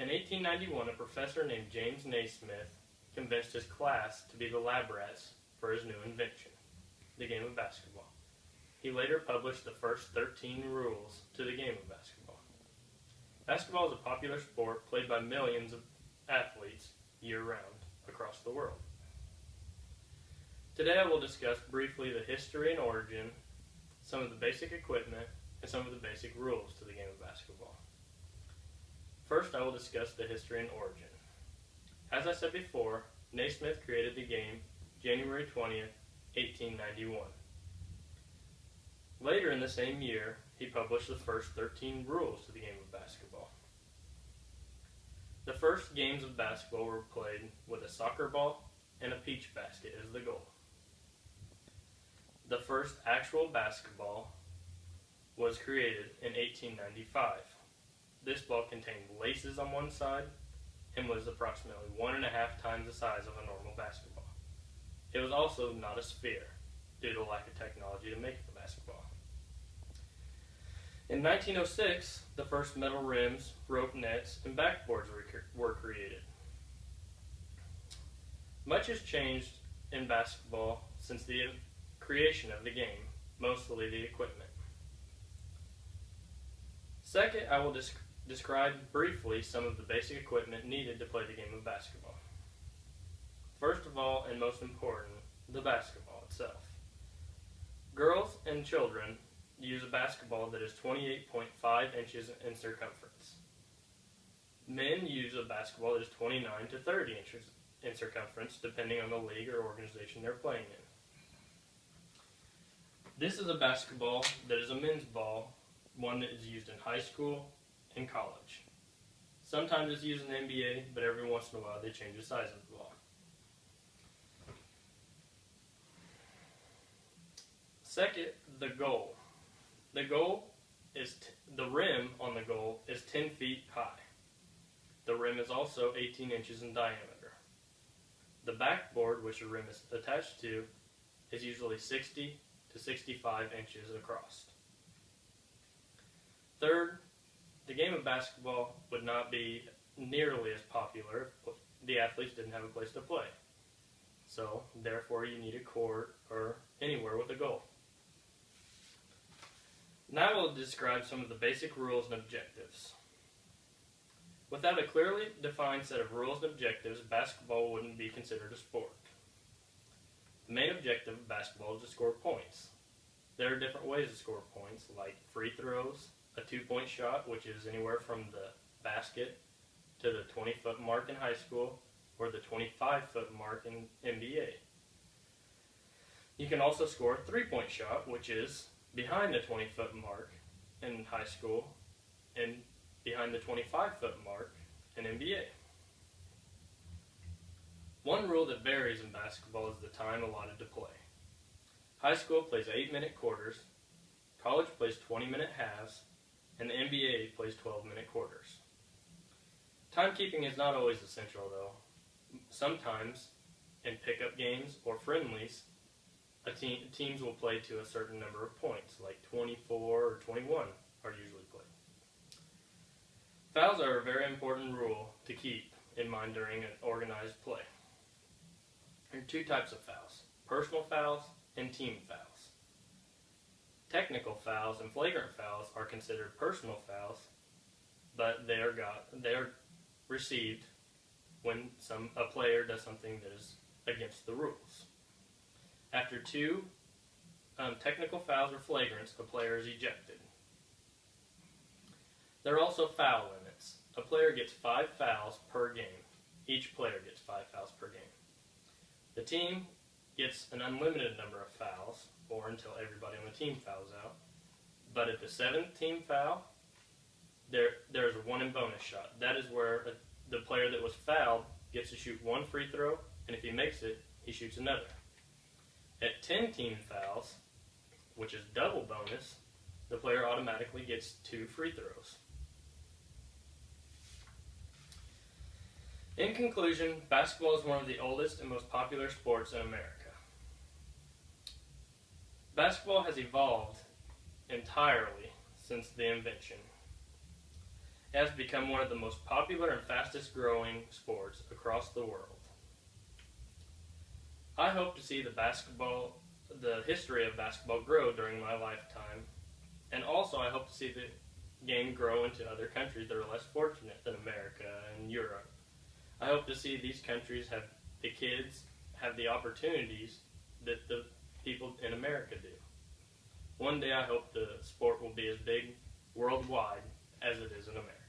In 1891, a professor named James Naismith convinced his class to be the lab rats for his new invention, the game of basketball. He later published the first 13 rules to the game of basketball. Basketball is a popular sport played by millions of athletes year-round across the world. Today I will discuss briefly the history and origin, some of the basic equipment, and some of the basic rules to the game of basketball. First, I will discuss the history and origin. As I said before, Naismith created the game January 20th, 1891. Later in the same year, he published the first 13 rules to the game of basketball. The first games of basketball were played with a soccer ball and a peach basket as the goal. The first actual basketball was created in 1895. This ball contained laces on one side and was approximately 1.5 times the size of a normal basketball. It was also not a sphere, due to lack of technology to make the basketball. In 1906, the first metal rims, rope nets, and backboards were created. Much has changed in basketball since the creation of the game, mostly the equipment. Second, I will describe briefly some of the basic equipment needed to play the game of basketball. First of all, and most important, the basketball itself. Girls and children use a basketball that is 28.5 inches in circumference. Men use a basketball that is 29 to 30 inches in circumference, depending on the league or organization they're playing in. This is a basketball that is a men's ball, one that is used in high school and college. Sometimes it's used in the NBA, but every once in a while they change the size of the ball. Second, the goal. The goal is the rim on the goal is 10 feet high. The rim is also 18 inches in diameter. The backboard, which the rim is attached to, is usually 60 to 65 inches across. Third, the game of basketball would not be nearly as popular if the athletes didn't have a place to play. So, therefore, you need a court or anywhere with a goal. Now I will describe some of the basic rules and objectives. Without a clearly defined set of rules and objectives, basketball wouldn't be considered a sport. The main objective of basketball is to score points. There are different ways to score points, like free throws, a 2-point shot, which is anywhere from the basket to the 20-foot mark in high school, or the 25-foot mark in NBA. You can also score a 3-point shot, which is behind the 20-foot mark in high school and behind the 25-foot mark in NBA. One rule that varies in basketball is the time allotted to play. High school plays 8-minute quarters, college plays 20-minute halves, and the NBA plays 12-minute quarters. Timekeeping is not always essential, though. Sometimes, in pickup games or friendlies, teams will play to a certain number of points, like 24 or 21 are usually played. Fouls are a very important rule to keep in mind during an organized play. There are two types of fouls: personal fouls and team fouls. Technical fouls and flagrant fouls are considered personal fouls, but they are received when a player does something that is against the rules. After two technical fouls or flagrants, a player is ejected. There are also foul limits. A player gets 5 fouls per game. Each player gets 5 fouls per game. The team gets an unlimited number of fouls, or until everybody on the team fouls out. But at the 7th team foul, there's a 1 in bonus shot. That is where the player that was fouled gets to shoot 1 free throw, and if he makes it, he shoots another. At 10 team fouls, which is double bonus, the player automatically gets 2 free throws. In conclusion, basketball is one of the oldest and most popular sports in America. Basketball has evolved entirely since the invention. has become one of the most popular and fastest growing sports across the world. I hope to see the history of basketball grow during my lifetime, and also I hope to see the game grow into other countries that are less fortunate than America and Europe. I hope to see these countries have the kids have the opportunities that the people in America do. One day I hope the sport will be as big worldwide as it is in America.